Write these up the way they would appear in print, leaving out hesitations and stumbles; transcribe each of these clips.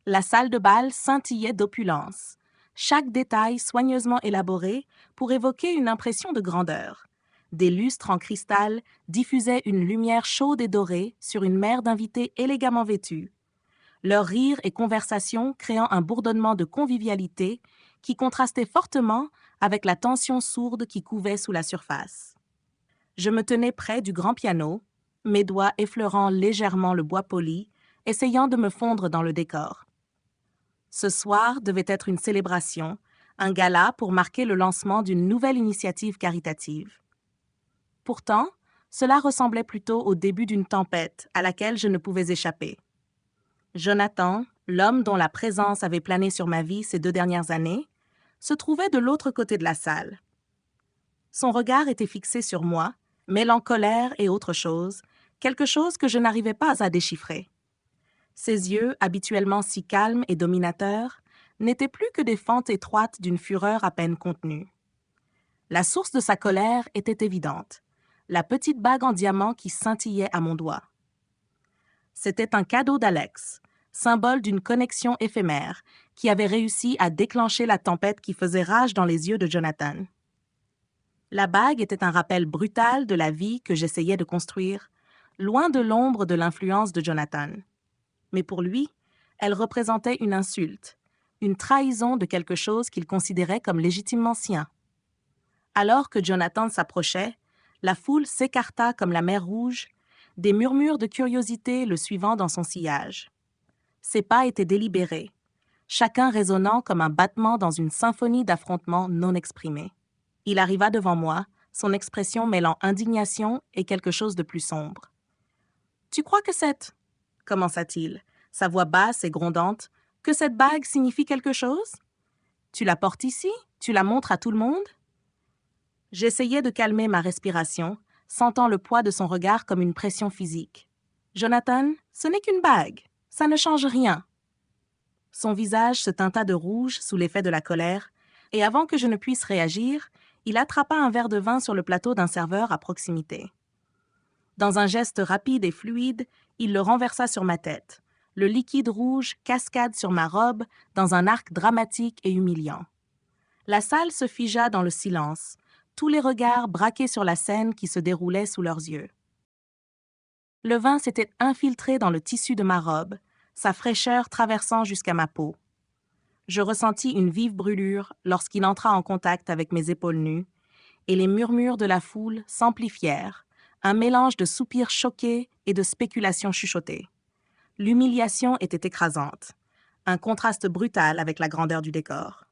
La salle de bal scintillait d'opulence, chaque détail soigneusement élaboré pour évoquer une impression de grandeur. Des lustres en cristal diffusaient une lumière chaude et dorée sur une mer d'invités élégamment vêtus, leurs rires et conversations créant un bourdonnement de convivialité qui contrastait fortement avec la tension sourde qui couvait sous la surface. Je me tenais près du grand piano, mes doigts effleurant légèrement le bois poli, essayant de me fondre dans le décor. Ce soir devait être une célébration, un gala pour marquer le lancement d'une nouvelle initiative caritative. Pourtant, cela ressemblait plutôt au début d'une tempête à laquelle je ne pouvais échapper. Jonathan, l'homme dont la présence avait plané sur ma vie ces 2 dernières années, se trouvait de l'autre côté de la salle. Son regard était fixé sur moi, mêlant colère et autre chose, quelque chose que je n'arrivais pas à déchiffrer. Ses yeux, habituellement si calmes et dominateurs, n'étaient plus que des fentes étroites d'une fureur à peine contenue. La source de sa colère était évidente, la petite bague en diamant qui scintillait à mon doigt. C'était un cadeau d'Alex, symbole d'une connexion éphémère, qui avait réussi à déclencher la tempête qui faisait rage dans les yeux de Jonathan. La bague était un rappel brutal de la vie que j'essayais de construire, loin de l'ombre de l'influence de Jonathan. Mais pour lui, elle représentait une insulte, une trahison de quelque chose qu'il considérait comme légitimement sien. Alors que Jonathan s'approchait, la foule s'écarta comme la mer Rouge, des murmures de curiosité le suivant dans son sillage. Ses pas étaient délibérés, chacun résonnant comme un battement dans une symphonie d'affrontements non exprimés. Il arriva devant moi, son expression mêlant indignation et quelque chose de plus sombre. « Tu crois que commença-t-il, sa voix basse et grondante, que cette bague signifie quelque chose? Tu la portes ici? Tu la montres à tout le monde? » J'essayais de calmer ma respiration, sentant le poids de son regard comme une pression physique. « Jonathan, ce n'est qu'une bague. Ça ne change rien. » Son visage se teinta de rouge sous l'effet de la colère, et avant que je ne puisse réagir, il attrapa un verre de vin sur le plateau d'un serveur à proximité. Dans un geste rapide et fluide, il le renversa sur ma tête. Le liquide rouge cascade sur ma robe dans un arc dramatique et humiliant. La salle se figea dans le silence, tous les regards braqués sur la scène qui se déroulait sous leurs yeux. Le vin s'était infiltré dans le tissu de ma robe, sa fraîcheur traversant jusqu'à ma peau. Je ressentis une vive brûlure lorsqu'il entra en contact avec mes épaules nues, et les murmures de la foule s'amplifièrent, un mélange de soupirs choqués et de spéculations chuchotées. L'humiliation était écrasante, un contraste brutal avec la grandeur du décor.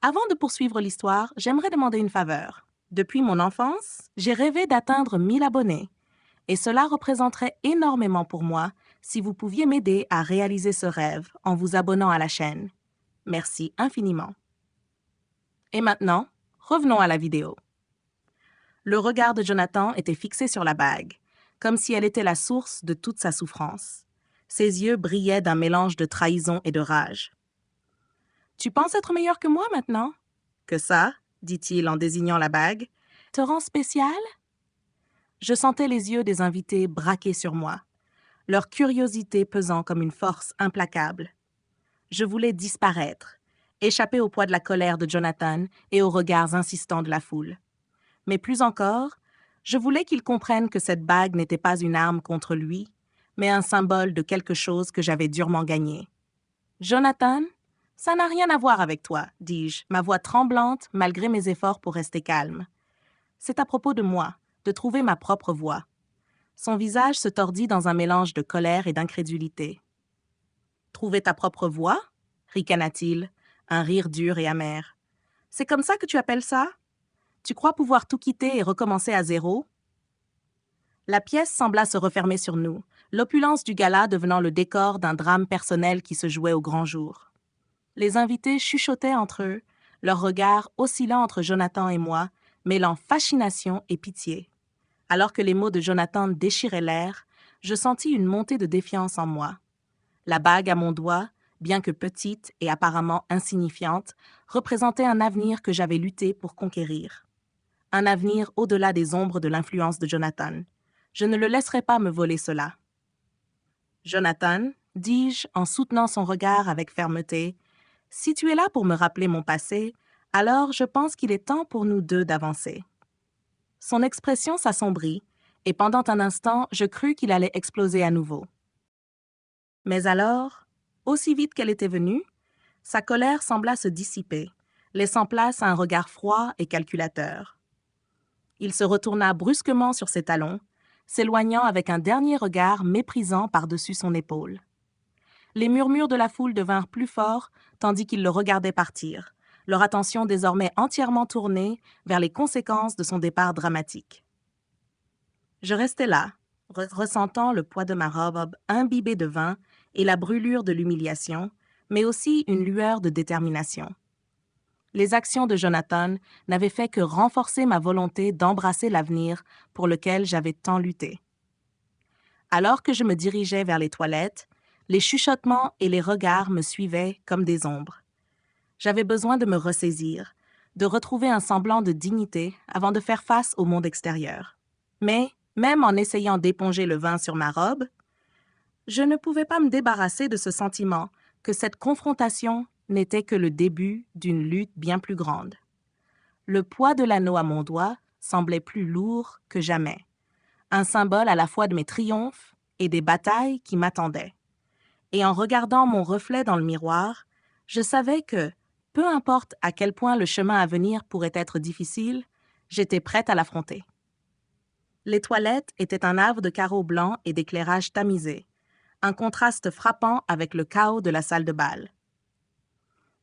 Avant de poursuivre l'histoire, j'aimerais demander une faveur. Depuis mon enfance, j'ai rêvé d'atteindre 1000 abonnés, et cela représenterait énormément pour moi si vous pouviez m'aider à réaliser ce rêve en vous abonnant à la chaîne. Merci infiniment. Et maintenant, revenons à la vidéo. Le regard de Jonathan était fixé sur la bague, comme si elle était la source de toute sa souffrance. Ses yeux brillaient d'un mélange de trahison et de rage. « Tu penses être meilleur que moi maintenant? »« Que ça, dit-il en désignant la bague, te rend spécial? » Je sentais les yeux des invités braqués sur moi, leur curiosité pesant comme une force implacable. Je voulais disparaître, échapper au poids de la colère de Jonathan et aux regards insistants de la foule. Mais plus encore, je voulais qu'il comprenne que cette bague n'était pas une arme contre lui, mais un symbole de quelque chose que j'avais durement gagné. « Jonathan, ça n'a rien à voir avec toi, dis-je, ma voix tremblante malgré mes efforts pour rester calme. C'est à propos de moi, de trouver ma propre voie. » Son visage se tordit dans un mélange de colère et d'incrédulité. « Trouver ta propre voie? » ricana-t-il, un rire dur et amer. « C'est comme ça que tu appelles ça? Tu crois pouvoir tout quitter et recommencer à zéro? » La pièce sembla se refermer sur nous, l'opulence du gala devenant le décor d'un drame personnel qui se jouait au grand jour. Les invités chuchotaient entre eux, leurs regards oscillant entre Jonathan et moi, mêlant fascination et pitié. Alors que les mots de Jonathan déchiraient l'air, je sentis une montée de défiance en moi. La bague à mon doigt, bien que petite et apparemment insignifiante, représentait un avenir que j'avais lutté pour conquérir. Un avenir au-delà des ombres de l'influence de Jonathan. Je ne le laisserai pas me voler cela. « Jonathan, dis-je en soutenant son regard avec fermeté. Si tu es là pour me rappeler mon passé, alors je pense qu'il est temps pour nous deux d'avancer. Son expression s'assombrit, et pendant un instant, je crus qu'il allait exploser à nouveau. Mais alors, aussi vite qu'elle était venue, sa colère sembla se dissiper, laissant place à un regard froid et calculateur. Il se retourna brusquement sur ses talons, s'éloignant avec un dernier regard méprisant par-dessus son épaule. Les murmures de la foule devinrent plus forts tandis qu'ils le regardaient partir, leur attention désormais entièrement tournée vers les conséquences de son départ dramatique. Je restais là, ressentant le poids de ma robe imbibée de vin et la brûlure de l'humiliation, mais aussi une lueur de détermination. Les actions de Jonathan n'avaient fait que renforcer ma volonté d'embrasser l'avenir pour lequel j'avais tant lutté. Alors que je me dirigeais vers les toilettes, les chuchotements et les regards me suivaient comme des ombres. J'avais besoin de me ressaisir, de retrouver un semblant de dignité avant de faire face au monde extérieur. Mais, même en essayant d'éponger le vin sur ma robe, je ne pouvais pas me débarrasser de ce sentiment que cette confrontation n'était que le début d'une lutte bien plus grande. Le poids de l'anneau à mon doigt semblait plus lourd que jamais, un symbole à la fois de mes triomphes et des batailles qui m'attendaient. Et en regardant mon reflet dans le miroir, je savais que, peu importe à quel point le chemin à venir pourrait être difficile, j'étais prête à l'affronter. Les toilettes étaient un havre de carreaux blancs et d'éclairage tamisé, un contraste frappant avec le chaos de la salle de bal.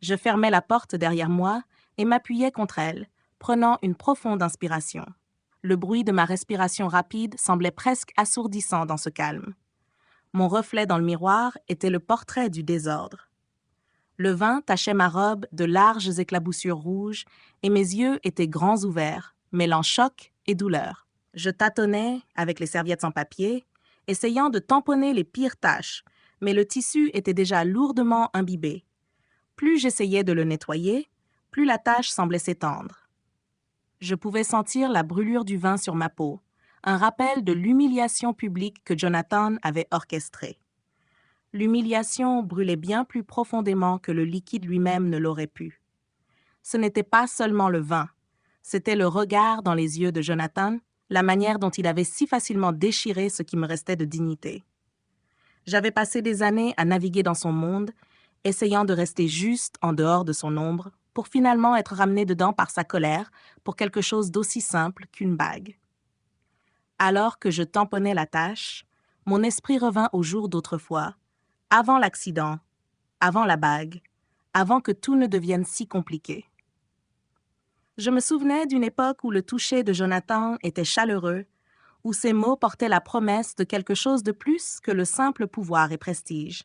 Je fermais la porte derrière moi et m'appuyais contre elle, prenant une profonde inspiration. Le bruit de ma respiration rapide semblait presque assourdissant dans ce calme. Mon reflet dans le miroir était le portrait du désordre. Le vin tachait ma robe de larges éclaboussures rouges et mes yeux étaient grands ouverts, mêlant choc et douleur. Je tâtonnais avec les serviettes en papier, essayant de tamponner les pires taches, mais le tissu était déjà lourdement imbibé. Plus j'essayais de le nettoyer, plus la tâche semblait s'étendre. Je pouvais sentir la brûlure du vin sur ma peau, un rappel de l'humiliation publique que Jonathan avait orchestrée. L'humiliation brûlait bien plus profondément que le liquide lui-même ne l'aurait pu. Ce n'était pas seulement le vin, c'était le regard dans les yeux de Jonathan, la manière dont il avait si facilement déchiré ce qui me restait de dignité. J'avais passé des années à naviguer dans son monde, essayant de rester juste en dehors de son ombre, pour finalement être ramené dedans par sa colère pour quelque chose d'aussi simple qu'une bague. Alors que je tamponnais la tâche, mon esprit revint au jour d'autrefois, avant l'accident, avant la bague, avant que tout ne devienne si compliqué. Je me souvenais d'une époque où le toucher de Jonathan était chaleureux, où ses mots portaient la promesse de quelque chose de plus que le simple pouvoir et prestige.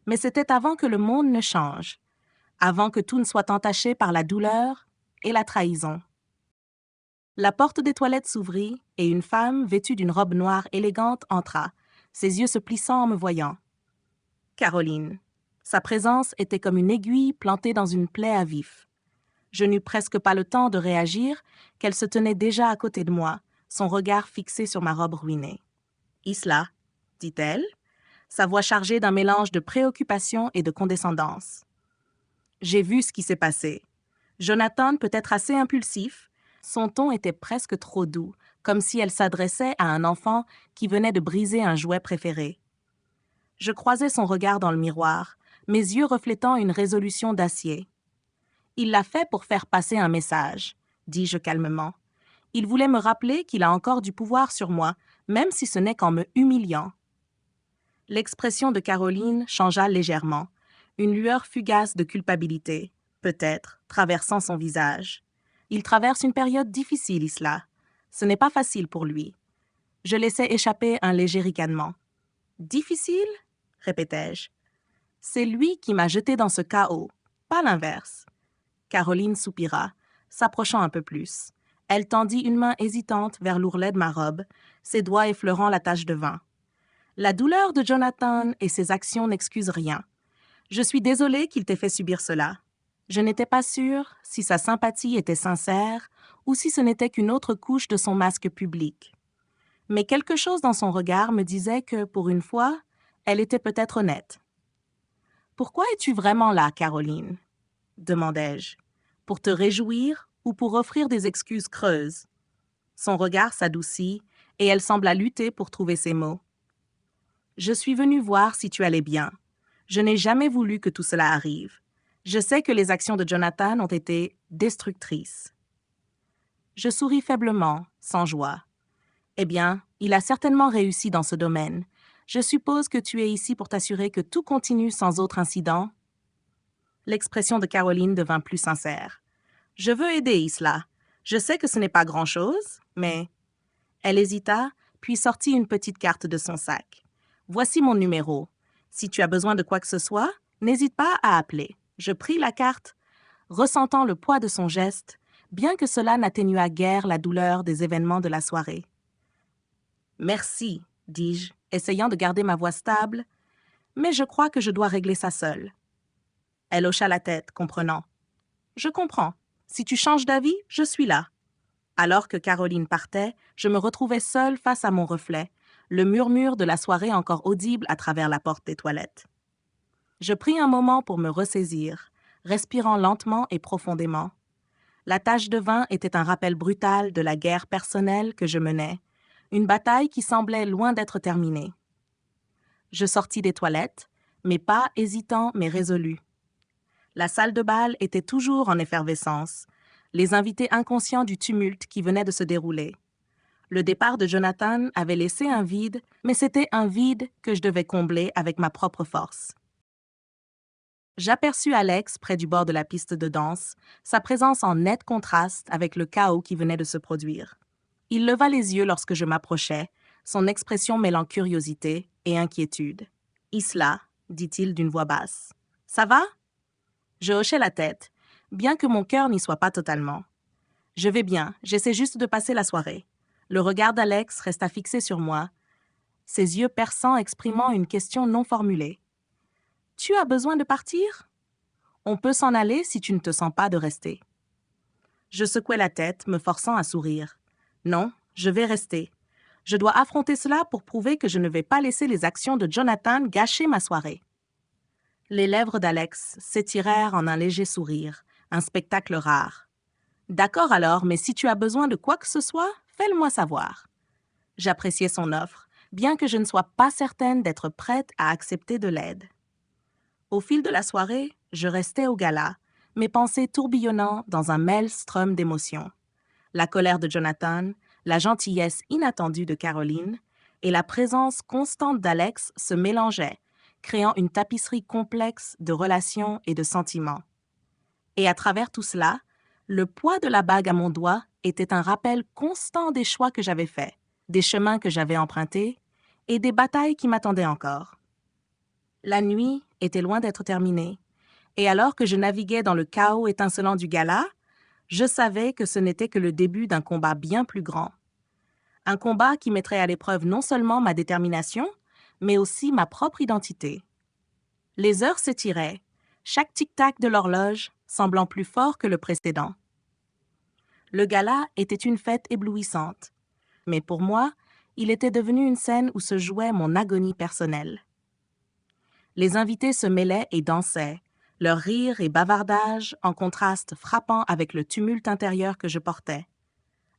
Mais c'était avant que le monde ne change, avant que tout ne soit entaché par la douleur et la trahison. La porte des toilettes s'ouvrit et une femme vêtue d'une robe noire élégante entra, ses yeux se plissant en me voyant. Caroline. Sa présence était comme une aiguille plantée dans une plaie à vif. Je n'eus presque pas le temps de réagir qu'elle se tenait déjà à côté de moi, son regard fixé sur ma robe ruinée. « Isla, dit-elle, sa voix chargée d'un mélange de préoccupation et de condescendance. J'ai vu ce qui s'est passé. Jonathan peut être assez impulsif. Son ton était presque trop doux, comme si elle s'adressait à un enfant qui venait de briser un jouet préféré. Je croisais son regard dans le miroir, mes yeux reflétant une résolution d'acier. Il l'a fait pour faire passer un message, dis-je calmement. Il voulait me rappeler qu'il a encore du pouvoir sur moi, même si ce n'est qu'en me humiliant. L'expression de Caroline changea légèrement, une lueur fugace de culpabilité, peut-être, traversant son visage. Il traverse une période difficile, Isla. Ce n'est pas facile pour lui. Je laissai échapper un léger ricanement. Difficile? Répétai-je. C'est lui qui m'a jeté dans ce chaos, pas l'inverse. Caroline soupira, s'approchant un peu plus. Elle tendit une main hésitante vers l'ourlet de ma robe, ses doigts effleurant la tache de vin. La douleur de Jonathan et ses actions n'excusent rien. Je suis désolée qu'il t'ait fait subir cela. Je n'étais pas sûre si sa sympathie était sincère ou si ce n'était qu'une autre couche de son masque public. Mais quelque chose dans son regard me disait que, pour une fois, Elle était peut-être honnête. Pourquoi es-tu vraiment là, Caroline? Demandai-je. Pour te réjouir ou pour offrir des excuses creuses? Son regard s'adoucit et elle sembla lutter pour trouver ses mots. Je suis venue voir si tu allais bien. Je n'ai jamais voulu que tout cela arrive. Je sais que les actions de Jonathan ont été destructrices. Je souris faiblement, sans joie. Eh bien, il a certainement réussi dans ce domaine. Je suppose que tu es ici pour t'assurer que tout continue sans autre incident. L'expression de Caroline devint plus sincère. Je veux aider Isla. Je sais que ce n'est pas grand-chose, mais... Elle hésita, puis sortit une petite carte de son sac. Voici mon numéro. Si tu as besoin de quoi que ce soit, n'hésite pas à appeler. Je pris la carte, ressentant le poids de son geste, bien que cela n'atténuât guère la douleur des événements de la soirée. Merci, dis-je, essayant de garder ma voix stable, mais je crois que je dois régler ça seule. Elle hocha la tête, comprenant. Je comprends. Si tu changes d'avis, je suis là. Alors que Caroline partait, je me retrouvais seule face à mon reflet, le murmure de la soirée encore audible à travers la porte des toilettes. Je pris un moment pour me ressaisir, respirant lentement et profondément. La tache de vin était un rappel brutal de la guerre personnelle que je menais, une bataille qui semblait loin d'être terminée. Je sortis des toilettes, mes pas hésitants mais résolus. La salle de bal était toujours en effervescence, les invités inconscients du tumulte qui venait de se dérouler. Le départ de Jonathan avait laissé un vide, mais c'était un vide que je devais combler avec ma propre force. J'aperçus Alex près du bord de la piste de danse, sa présence en net contraste avec le chaos qui venait de se produire. Il leva les yeux lorsque je m'approchais, son expression mêlant curiosité et inquiétude. « Isla », dit-il d'une voix basse. « Ça va ?» Je hochai la tête, bien que mon cœur n'y soit pas totalement. « Je vais bien, j'essaie juste de passer la soirée. » Le regard d'Alex resta fixé sur moi, ses yeux perçants exprimant une question non formulée. « Tu as besoin de partir? On peut s'en aller si tu ne te sens pas de rester. » Je secouai la tête, me forçant à sourire. « Non, je vais rester. Je dois affronter cela pour prouver que je ne vais pas laisser les actions de Jonathan gâcher ma soirée. » Les lèvres d'Alex s'étirèrent en un léger sourire, un spectacle rare. « D'accord alors, mais si tu as besoin de quoi que ce soit, fais-le-moi savoir. » J'appréciais son offre, bien que je ne sois pas certaine d'être prête à accepter de l'aide. Au fil de la soirée, je restais au gala, mes pensées tourbillonnant dans un maelstrom d'émotions. La colère de Jonathan, la gentillesse inattendue de Caroline et la présence constante d'Alex se mélangeaient, créant une tapisserie complexe de relations et de sentiments. Et à travers tout cela, le poids de la bague à mon doigt était un rappel constant des choix que j'avais faits, des chemins que j'avais empruntés et des batailles qui m'attendaient encore. La nuit était loin d'être terminée, et alors que je naviguais dans le chaos étincelant du gala, je savais que ce n'était que le début d'un combat bien plus grand. Un combat qui mettrait à l'épreuve non seulement ma détermination, mais aussi ma propre identité. Les heures s'étiraient, chaque tic-tac de l'horloge semblant plus fort que le précédent. Le gala était une fête éblouissante, mais pour moi, il était devenu une scène où se jouait mon agonie personnelle. Les invités se mêlaient et dansaient, leurs rires et bavardages en contraste frappant avec le tumulte intérieur que je portais.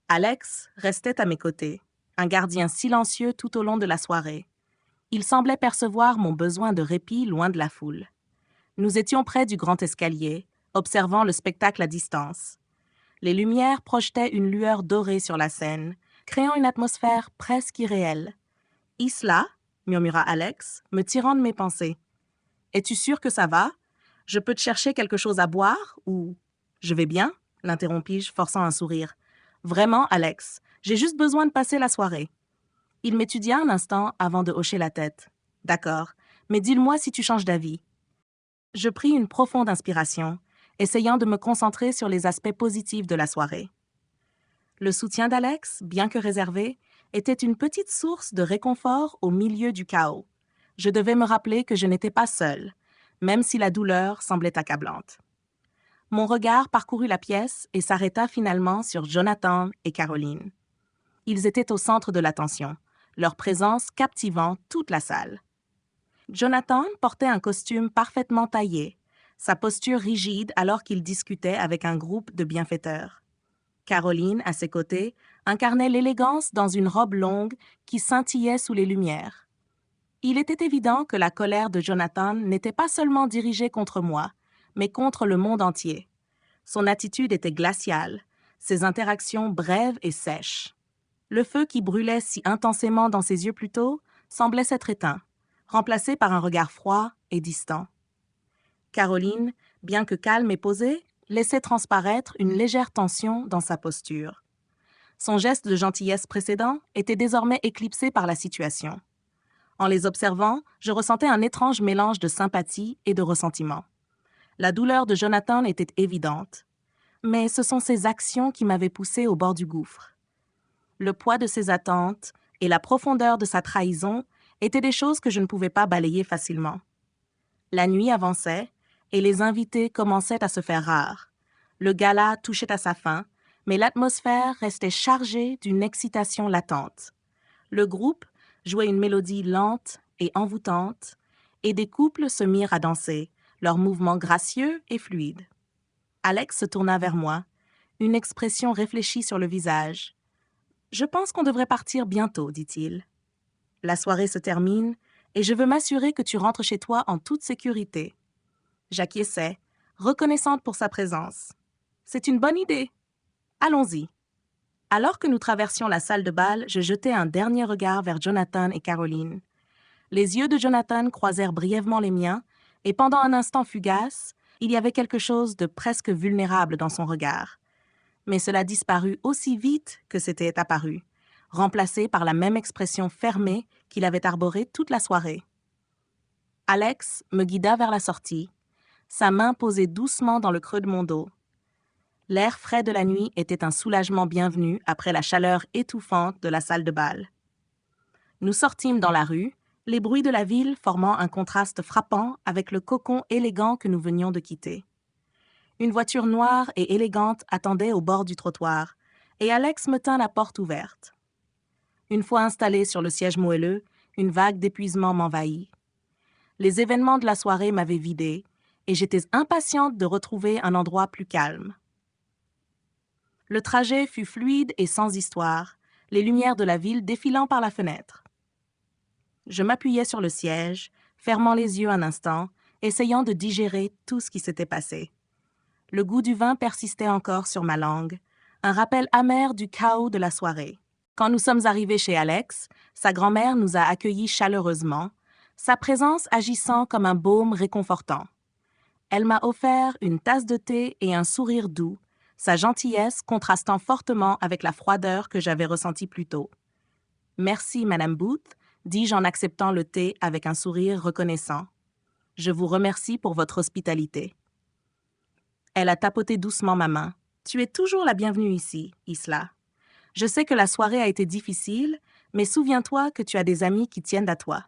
Alex restait à mes côtés, un gardien silencieux tout au long de la soirée. Il semblait percevoir mon besoin de répit loin de la foule. Nous étions près du grand escalier, observant le spectacle à distance. Les lumières projetaient une lueur dorée sur la scène, créant une atmosphère presque irréelle. « Isla » murmura Alex, me tirant de mes pensées. « Es-tu sûre que ça va? Je peux te chercher quelque chose à boire ou... »« Je vais bien ?» l'interrompis-je, forçant un sourire. « Vraiment, Alex, j'ai juste besoin de passer la soirée. » Il m'étudia un instant avant de hocher la tête. « D'accord, mais dis-le-moi si tu changes d'avis. » Je pris une profonde inspiration, essayant de me concentrer sur les aspects positifs de la soirée. Le soutien d'Alex, bien que réservé, était une petite source de réconfort au milieu du chaos. Je devais me rappeler que je n'étais pas seule, même si la douleur semblait accablante. Mon regard parcourut la pièce et s'arrêta finalement sur Jonathan et Caroline. Ils étaient au centre de l'attention, leur présence captivant toute la salle. Jonathan portait un costume parfaitement taillé, sa posture rigide alors qu'il discutait avec un groupe de bienfaiteurs. Caroline, à ses côtés, incarnait l'élégance dans une robe longue qui scintillait sous les lumières. Il était évident que la colère de Jonathan n'était pas seulement dirigée contre moi, mais contre le monde entier. Son attitude était glaciale, ses interactions brèves et sèches. Le feu qui brûlait si intensément dans ses yeux plus tôt semblait s'être éteint, remplacé par un regard froid et distant. Caroline, bien que calme et posée, laissait transparaître une légère tension dans sa posture. Son geste de gentillesse précédent était désormais éclipsé par la situation. En les observant, je ressentais un étrange mélange de sympathie et de ressentiment. La douleur de Jonathan était évidente, mais ce sont ses actions qui m'avaient poussé au bord du gouffre. Le poids de ses attentes et la profondeur de sa trahison étaient des choses que je ne pouvais pas balayer facilement. La nuit avançait et les invités commençaient à se faire rares. Le gala touchait à sa fin, mais l'atmosphère restait chargée d'une excitation latente. Le groupe jouait une mélodie lente et envoûtante, et des couples se mirent à danser, leurs mouvements gracieux et fluides. Alex se tourna vers moi, une expression réfléchie sur le visage. « Je pense qu'on devrait partir bientôt, dit-il. La soirée se termine, et je veux m'assurer que tu rentres chez toi en toute sécurité. » J'acquiesçai, reconnaissante pour sa présence. « C'est une bonne idée. Allons-y. » Alors que nous traversions la salle de bal, je jetai un dernier regard vers Jonathan et Caroline. Les yeux de Jonathan croisèrent brièvement les miens, et pendant un instant fugace, il y avait quelque chose de presque vulnérable dans son regard. Mais cela disparut aussi vite que c'était apparu, remplacé par la même expression fermée qu'il avait arborée toute la soirée. Alex me guida vers la sortie, sa main posée doucement dans le creux de mon dos. L'air frais de la nuit était un soulagement bienvenu après la chaleur étouffante de la salle de bal. Nous sortîmes dans la rue, les bruits de la ville formant un contraste frappant avec le cocon élégant que nous venions de quitter. Une voiture noire et élégante attendait au bord du trottoir, et Alex me tint la porte ouverte. Une fois installé sur le siège moelleux, une vague d'épuisement m'envahit. Les événements de la soirée m'avaient vidée, et j'étais impatiente de retrouver un endroit plus calme. Le trajet fut fluide et sans histoire, les lumières de la ville défilant par la fenêtre. Je m'appuyais sur le siège, fermant les yeux un instant, essayant de digérer tout ce qui s'était passé. Le goût du vin persistait encore sur ma langue, un rappel amer du chaos de la soirée. Quand nous sommes arrivés chez Alex, sa grand-mère nous a accueillis chaleureusement, sa présence agissant comme un baume réconfortant. Elle m'a offert une tasse de thé et un sourire doux, sa gentillesse contrastant fortement avec la froideur que j'avais ressentie plus tôt. « Merci, Madame Booth », dis-je en acceptant le thé avec un sourire reconnaissant. « Je vous remercie pour votre hospitalité. » Elle a tapoté doucement ma main. « Tu es toujours la bienvenue ici, Isla. Je sais que la soirée a été difficile, mais souviens-toi que tu as des amis qui tiennent à toi. »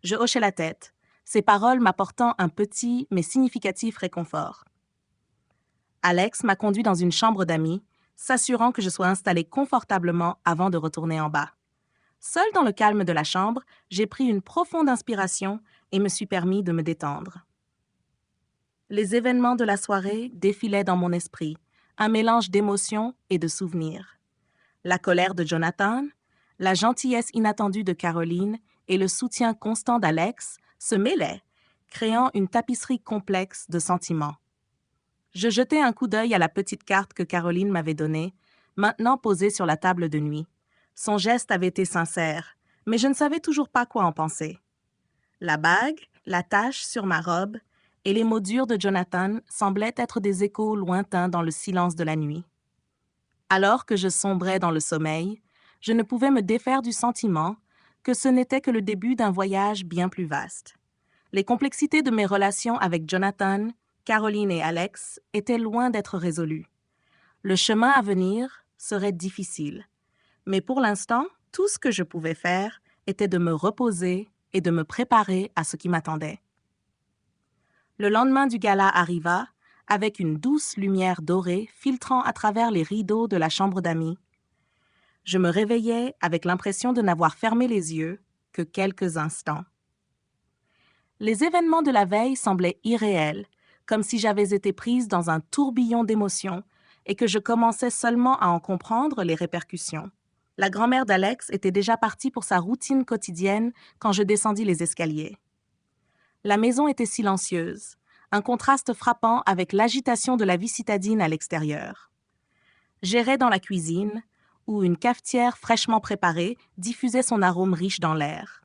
Je hochai la tête, ces paroles m'apportant un petit mais significatif réconfort. Alex m'a conduit dans une chambre d'amis, s'assurant que je sois installée confortablement avant de retourner en bas. Seule dans le calme de la chambre, j'ai pris une profonde inspiration et me suis permis de me détendre. Les événements de la soirée défilaient dans mon esprit, un mélange d'émotions et de souvenirs. La colère de Jonathan, la gentillesse inattendue de Caroline et le soutien constant d'Alex se mêlaient, créant une tapisserie complexe de sentiments. Je jetai un coup d'œil à la petite carte que Caroline m'avait donnée, maintenant posée sur la table de nuit. Son geste avait été sincère, mais je ne savais toujours pas quoi en penser. La bague, la tache sur ma robe et les mots durs de Jonathan semblaient être des échos lointains dans le silence de la nuit. Alors que je sombrais dans le sommeil, je ne pouvais me défaire du sentiment que ce n'était que le début d'un voyage bien plus vaste. Les complexités de mes relations avec Jonathan, Caroline et Alex étaient loin d'être résolues. Le chemin à venir serait difficile, mais pour l'instant, tout ce que je pouvais faire était de me reposer et de me préparer à ce qui m'attendait. Le lendemain du gala arriva, avec une douce lumière dorée filtrant à travers les rideaux de la chambre d'amis. Je me réveillais avec l'impression de n'avoir fermé les yeux que quelques instants. Les événements de la veille semblaient irréels, comme si j'avais été prise dans un tourbillon d'émotions et que je commençais seulement à en comprendre les répercussions. La grand-mère d'Alex était déjà partie pour sa routine quotidienne quand je descendis les escaliers. La maison était silencieuse, un contraste frappant avec l'agitation de la vie citadine à l'extérieur. J'errais dans la cuisine, où une cafetière fraîchement préparée diffusait son arôme riche dans l'air.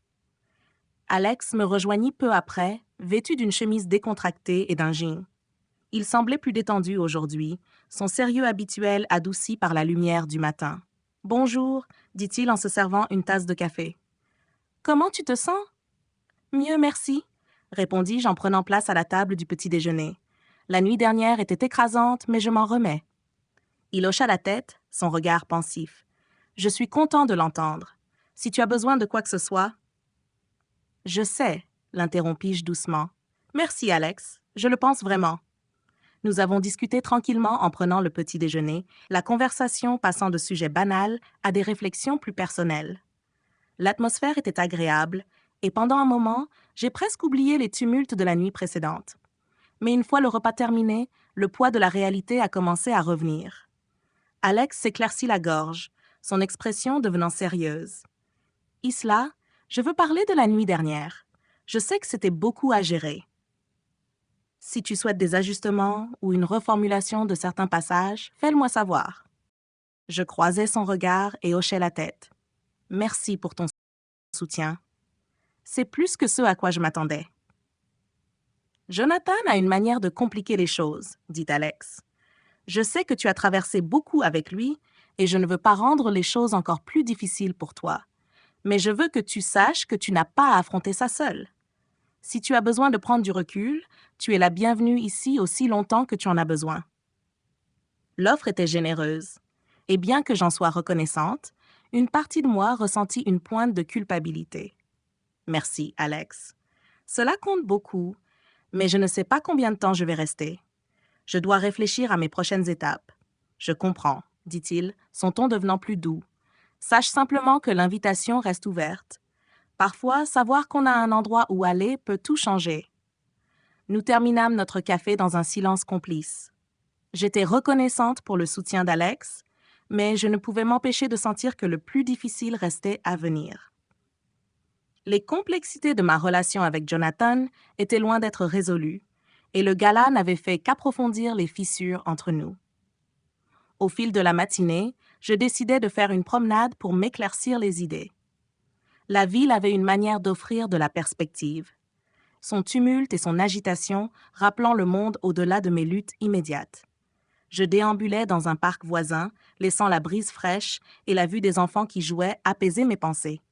Alex me rejoignit peu après, vêtu d'une chemise décontractée et d'un jean. Il semblait plus détendu aujourd'hui, son sérieux habituel adouci par la lumière du matin. « Bonjour », dit-il en se servant une tasse de café. « Comment tu te sens ?»« Mieux, merci », répondis-je en prenant place à la table du petit déjeuner. La nuit dernière était écrasante, mais je m'en remets. Il hocha la tête, son regard pensif. « Je suis content de l'entendre. Si tu as besoin de quoi que ce soit... » « Je sais, » l'interrompis-je doucement. « Merci, Alex. Je le pense vraiment. » Nous avons discuté tranquillement en prenant le petit déjeuner, la conversation passant de sujets banals à des réflexions plus personnelles. L'atmosphère était agréable, et pendant un moment, j'ai presque oublié les tumultes de la nuit précédente. Mais une fois le repas terminé, le poids de la réalité a commencé à revenir. Alex s'éclaircit la gorge, son expression devenant sérieuse. « Isla, je veux parler de la nuit dernière. Je sais que c'était beaucoup à gérer. Si tu souhaites des ajustements ou une reformulation de certains passages, fais-le-moi savoir. » Je croisai son regard et hochai la tête. « Merci pour ton soutien. C'est plus que ce à quoi je m'attendais. » « Jonathan a une manière de compliquer les choses, » dit Alex. « Je sais que tu as traversé beaucoup avec lui et je ne veux pas rendre les choses encore plus difficiles pour toi. Mais je veux que tu saches que tu n'as pas à affronter ça seul. Si tu as besoin de prendre du recul, tu es la bienvenue ici aussi longtemps que tu en as besoin. » L'offre était généreuse, et bien que j'en sois reconnaissante, une partie de moi ressentit une pointe de culpabilité. « Merci, Alex. Cela compte beaucoup, mais je ne sais pas combien de temps je vais rester. Je dois réfléchir à mes prochaines étapes. »« Je comprends, » dit-il, son ton devenant plus doux. « Sache simplement que l'invitation reste ouverte. Parfois, savoir qu'on a un endroit où aller peut tout changer. » Nous terminâmes notre café dans un silence complice. J'étais reconnaissante pour le soutien d'Alex, mais je ne pouvais m'empêcher de sentir que le plus difficile restait à venir. Les complexités de ma relation avec Jonathan étaient loin d'être résolues, et le gala n'avait fait qu'approfondir les fissures entre nous. Au fil de la matinée, je décidai de faire une promenade pour m'éclaircir les idées. La ville avait une manière d'offrir de la perspective. Son tumulte et son agitation rappelant le monde au-delà de mes luttes immédiates. Je déambulais dans un parc voisin, laissant la brise fraîche et la vue des enfants qui jouaient apaiser mes pensées.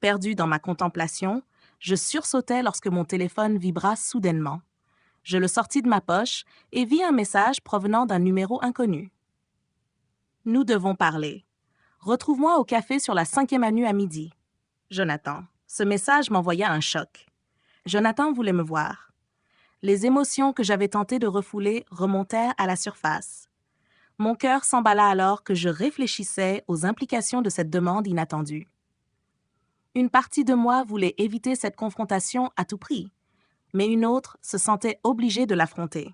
Perdu dans ma contemplation, je sursautai lorsque mon téléphone vibra soudainement. Je le sortis de ma poche et vis un message provenant d'un numéro inconnu. « Nous devons parler. Retrouve-moi au café sur la 5e avenue à midi. Jonathan. » Ce message m'envoya un choc. Jonathan voulait me voir. Les émotions que j'avais tenté de refouler remontèrent à la surface. Mon cœur s'emballa alors que je réfléchissais aux implications de cette demande inattendue. Une partie de moi voulait éviter cette confrontation à tout prix, mais une autre se sentait obligée de l'affronter.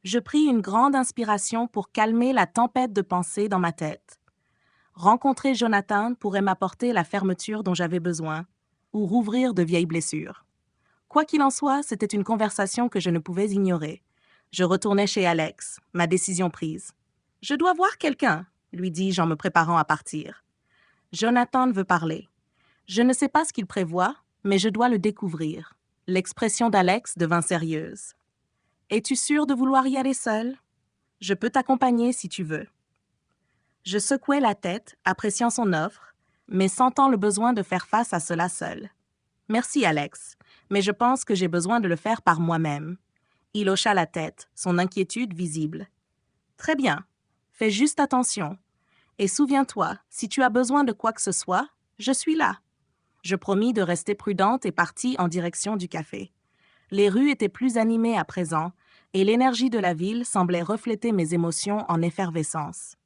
Je pris une grande inspiration pour calmer la tempête de pensées dans ma tête. Rencontrer Jonathan pourrait m'apporter la fermeture dont j'avais besoin, ou rouvrir de vieilles blessures. Quoi qu'il en soit, c'était une conversation que je ne pouvais ignorer. Je retournai chez Alex, ma décision prise. « Je dois voir quelqu'un », lui dis-je en me préparant à partir. « Jonathan veut parler. Je ne sais pas ce qu'il prévoit, mais je dois le découvrir. » L'expression d'Alex devint sérieuse. « Es-tu sûr de vouloir y aller seul? Je peux t'accompagner si tu veux. » Je secouai la tête, appréciant son offre, mais sentant le besoin de faire face à cela seul. « Merci, Alex, mais je pense que j'ai besoin de le faire par moi-même. » Il hocha la tête, son inquiétude visible. « Très bien, fais juste attention. Et souviens-toi, si tu as besoin de quoi que ce soit, je suis là. » Je promis de rester prudente et partis en direction du café. Les rues étaient plus animées à présent, et l'énergie de la ville semblait refléter mes émotions en effervescence.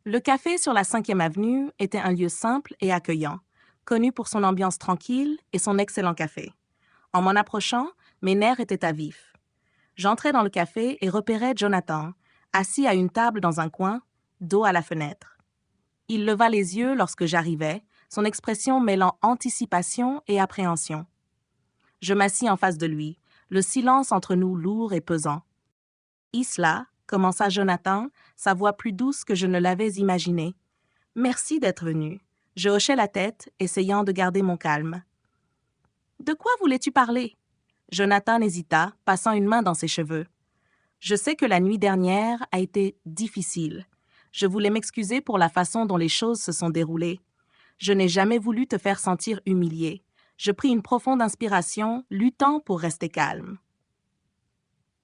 Le café sur la 5e avenue était un lieu simple et accueillant, connu pour son ambiance tranquille et son excellent café. En m'en approchant, mes nerfs étaient à vif. J'entrai dans le café et repérais Jonathan, assis à une table dans un coin, dos à la fenêtre. Il leva les yeux lorsque j'arrivai, son expression mêlant anticipation et appréhension. Je m'assis en face de lui, le silence entre nous lourd et pesant. « Isla, » commença Jonathan, sa voix plus douce que je ne l'avais imaginé. « Merci d'être venu. » Je hochai la tête, essayant de garder mon calme. « De quoi voulais-tu parler ?» Jonathan hésita, passant une main dans ses cheveux. « Je sais que la nuit dernière a été difficile. Je voulais m'excuser pour la façon dont les choses se sont déroulées. Je n'ai jamais voulu te faire sentir humilié. Je pris une profonde inspiration, luttant pour rester calme.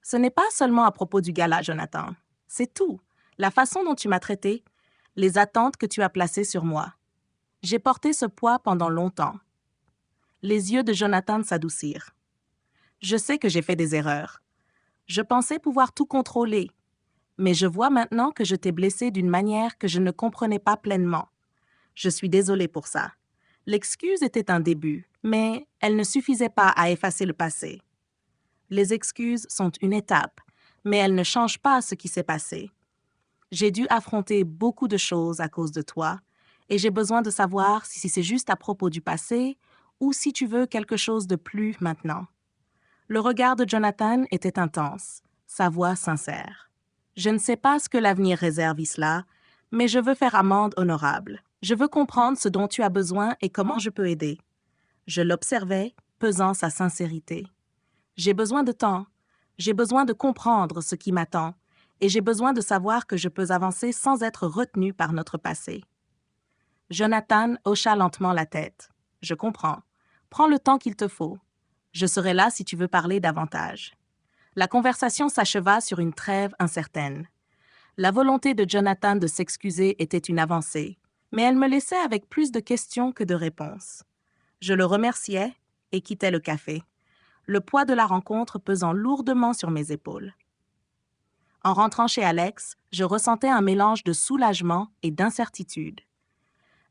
Ce n'est pas seulement à propos du gala, Jonathan. C'est tout. La façon dont tu m'as traité, les attentes que tu as placées sur moi. J'ai porté ce poids pendant longtemps. » Les yeux de Jonathan s'adoucirent. « Je sais que j'ai fait des erreurs. Je pensais pouvoir tout contrôler, mais je vois maintenant que je t'ai blessé d'une manière que je ne comprenais pas pleinement. Je suis désolée pour ça. L'excuse était un début, mais elle ne suffisait pas à effacer le passé. Les excuses sont une étape, mais elles ne changent pas ce qui s'est passé. J'ai dû affronter beaucoup de choses à cause de toi, et j'ai besoin de savoir si c'est juste à propos du passé ou si tu veux quelque chose de plus maintenant. » Le regard de Jonathan était intense, sa voix sincère. « Je ne sais pas ce que l'avenir réserve, Isla, mais je veux faire amende honorable. Je veux comprendre ce dont tu as besoin et comment je peux aider. » Je l'observais, pesant sa sincérité. « J'ai besoin de temps. J'ai besoin de comprendre ce qui m'attend, et j'ai besoin de savoir que je peux avancer sans être retenu par notre passé. » Jonathan hocha lentement la tête. « Je comprends. Prends le temps qu'il te faut. Je serai là si tu veux parler davantage. » La conversation s'acheva sur une trêve incertaine. La volonté de Jonathan de s'excuser était une avancée, mais elle me laissait avec plus de questions que de réponses. Je le remerciai et quittai le café, le poids de la rencontre pesant lourdement sur mes épaules. En rentrant chez Alex, je ressentais un mélange de soulagement et d'incertitude.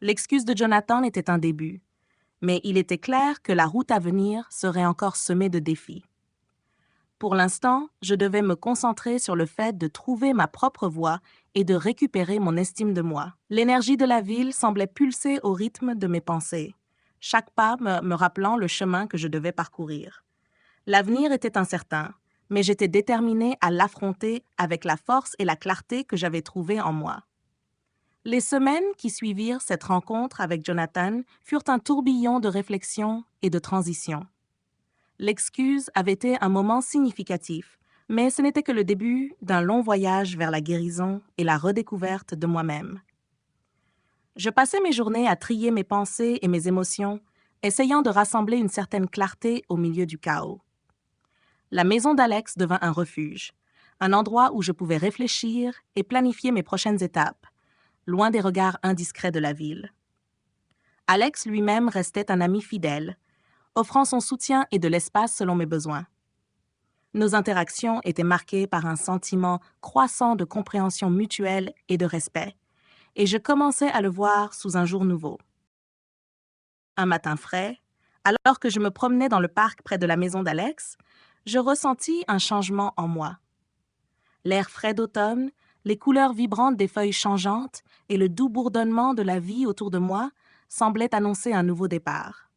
L'excuse de Jonathan était un début, mais il était clair que la route à venir serait encore semée de défis. Pour l'instant, je devais me concentrer sur le fait de trouver ma propre voie et de récupérer mon estime de moi. L'énergie de la ville semblait pulser au rythme de mes pensées, chaque pas me rappelant le chemin que je devais parcourir. L'avenir était incertain, mais j'étais déterminée à l'affronter avec la force et la clarté que j'avais trouvées en moi. Les semaines qui suivirent cette rencontre avec Jonathan furent un tourbillon de réflexion et de transition. L'excuse avait été un moment significatif, mais ce n'était que le début d'un long voyage vers la guérison et la redécouverte de moi-même. Je passais mes journées à trier mes pensées et mes émotions, essayant de rassembler une certaine clarté au milieu du chaos. La maison d'Alex devint un refuge, un endroit où je pouvais réfléchir et planifier mes prochaines étapes, loin des regards indiscrets de la ville. Alex lui-même restait un ami fidèle, offrant son soutien et de l'espace selon mes besoins. Nos interactions étaient marquées par un sentiment croissant de compréhension mutuelle et de respect, et je commençais à le voir sous un jour nouveau. Un matin frais, alors que je me promenais dans le parc près de la maison d'Alex, je ressentis un changement en moi. L'air frais d'automne, les couleurs vibrantes des feuilles changeantes et le doux bourdonnement de la vie autour de moi semblaient annoncer un nouveau départ.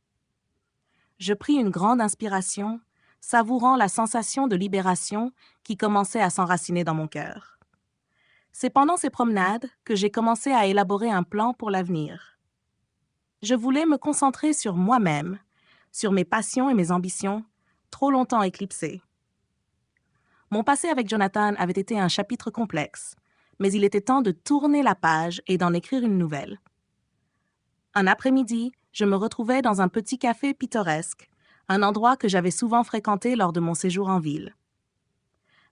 Je pris une grande inspiration, savourant la sensation de libération qui commençait à s'enraciner dans mon cœur. C'est pendant ces promenades que j'ai commencé à élaborer un plan pour l'avenir. Je voulais me concentrer sur moi-même, sur mes passions et mes ambitions, trop longtemps éclipsées. Mon passé avec Jonathan avait été un chapitre complexe, mais il était temps de tourner la page et d'en écrire une nouvelle. Un après-midi, je me retrouvais dans un petit café pittoresque, un endroit que j'avais souvent fréquenté lors de mon séjour en ville.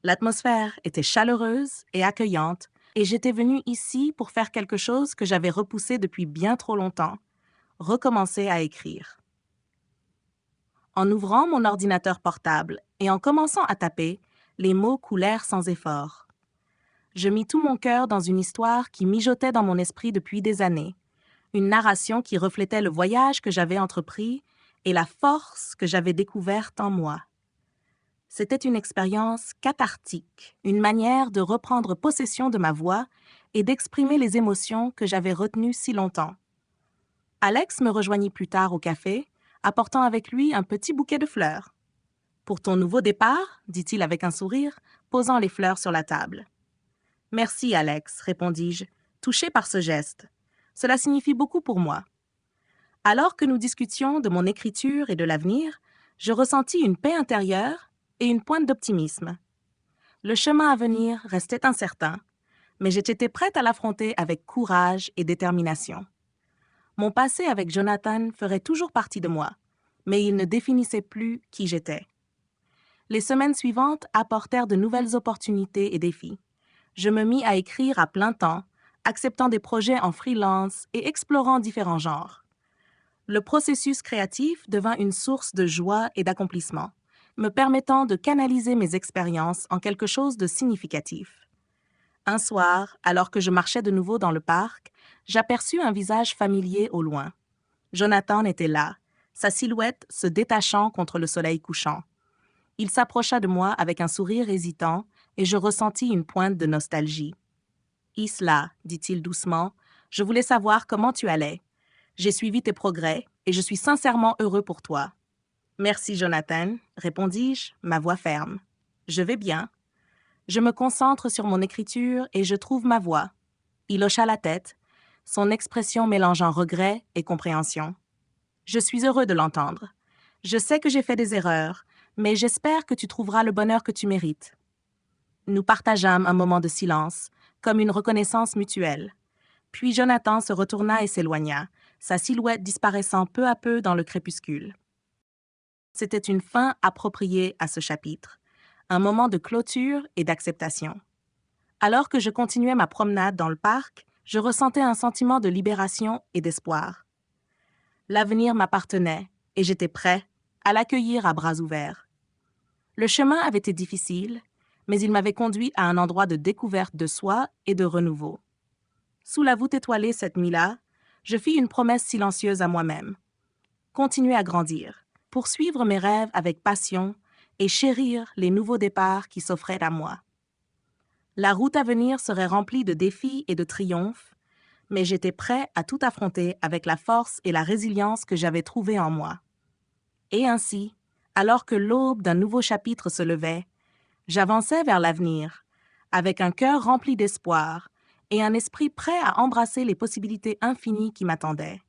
L'atmosphère était chaleureuse et accueillante, et j'étais venue ici pour faire quelque chose que j'avais repoussé depuis bien trop longtemps, recommencer à écrire. En ouvrant mon ordinateur portable et en commençant à taper, les mots coulèrent sans effort. Je mis tout mon cœur dans une histoire qui mijotait dans mon esprit depuis des années, une narration qui reflétait le voyage que j'avais entrepris et la force que j'avais découverte en moi. C'était une expérience cathartique, une manière de reprendre possession de ma voix et d'exprimer les émotions que j'avais retenues si longtemps. Alex me rejoignit plus tard au café, apportant avec lui un petit bouquet de fleurs. « Pour ton nouveau départ » dit-il avec un sourire, posant les fleurs sur la table. « Merci, Alex » répondis-je, touché par ce geste. Cela signifie beaucoup pour moi. Alors que nous discutions de mon écriture et de l'avenir, je ressentis une paix intérieure et une pointe d'optimisme. Le chemin à venir restait incertain, mais j'étais prête à l'affronter avec courage et détermination. Mon passé avec Jonathan ferait toujours partie de moi, mais il ne définissait plus qui j'étais. Les semaines suivantes apportèrent de nouvelles opportunités et défis. Je me mis à écrire à plein temps, acceptant des projets en freelance et explorant différents genres. Le processus créatif devint une source de joie et d'accomplissement, me permettant de canaliser mes expériences en quelque chose de significatif. Un soir, alors que je marchais de nouveau dans le parc, j'aperçus un visage familier au loin. Jonathan était là, sa silhouette se détachant contre le soleil couchant. Il s'approcha de moi avec un sourire hésitant et je ressentis une pointe de nostalgie. « Isla, dit-il doucement, je voulais savoir comment tu allais. J'ai suivi tes progrès et je suis sincèrement heureux pour toi. »« Merci, Jonathan, » répondis-je, ma voix ferme. « Je vais bien. Je me concentre sur mon écriture et je trouve ma voix. » Il hocha la tête, son expression mélangeant regret et compréhension. « Je suis heureux de l'entendre. Je sais que j'ai fait des erreurs, mais j'espère que tu trouveras le bonheur que tu mérites. » Nous partageâmes un moment de silence, comme une reconnaissance mutuelle. Puis Jonathan se retourna et s'éloigna, sa silhouette disparaissant peu à peu dans le crépuscule. C'était une fin appropriée à ce chapitre, un moment de clôture et d'acceptation. Alors que je continuais ma promenade dans le parc, je ressentais un sentiment de libération et d'espoir. L'avenir m'appartenait et j'étais prêt à l'accueillir à bras ouverts. Le chemin avait été difficile, mais il m'avait conduit à un endroit de découverte de soi et de renouveau. Sous la voûte étoilée cette nuit-là, je fis une promesse silencieuse à moi-même. Continuer à grandir, poursuivre mes rêves avec passion et chérir les nouveaux départs qui s'offraient à moi. La route à venir serait remplie de défis et de triomphes, mais j'étais prêt à tout affronter avec la force et la résilience que j'avais trouvées en moi. Et ainsi, alors que l'aube d'un nouveau chapitre se levait, j'avançais vers l'avenir, avec un cœur rempli d'espoir et un esprit prêt à embrasser les possibilités infinies qui m'attendaient.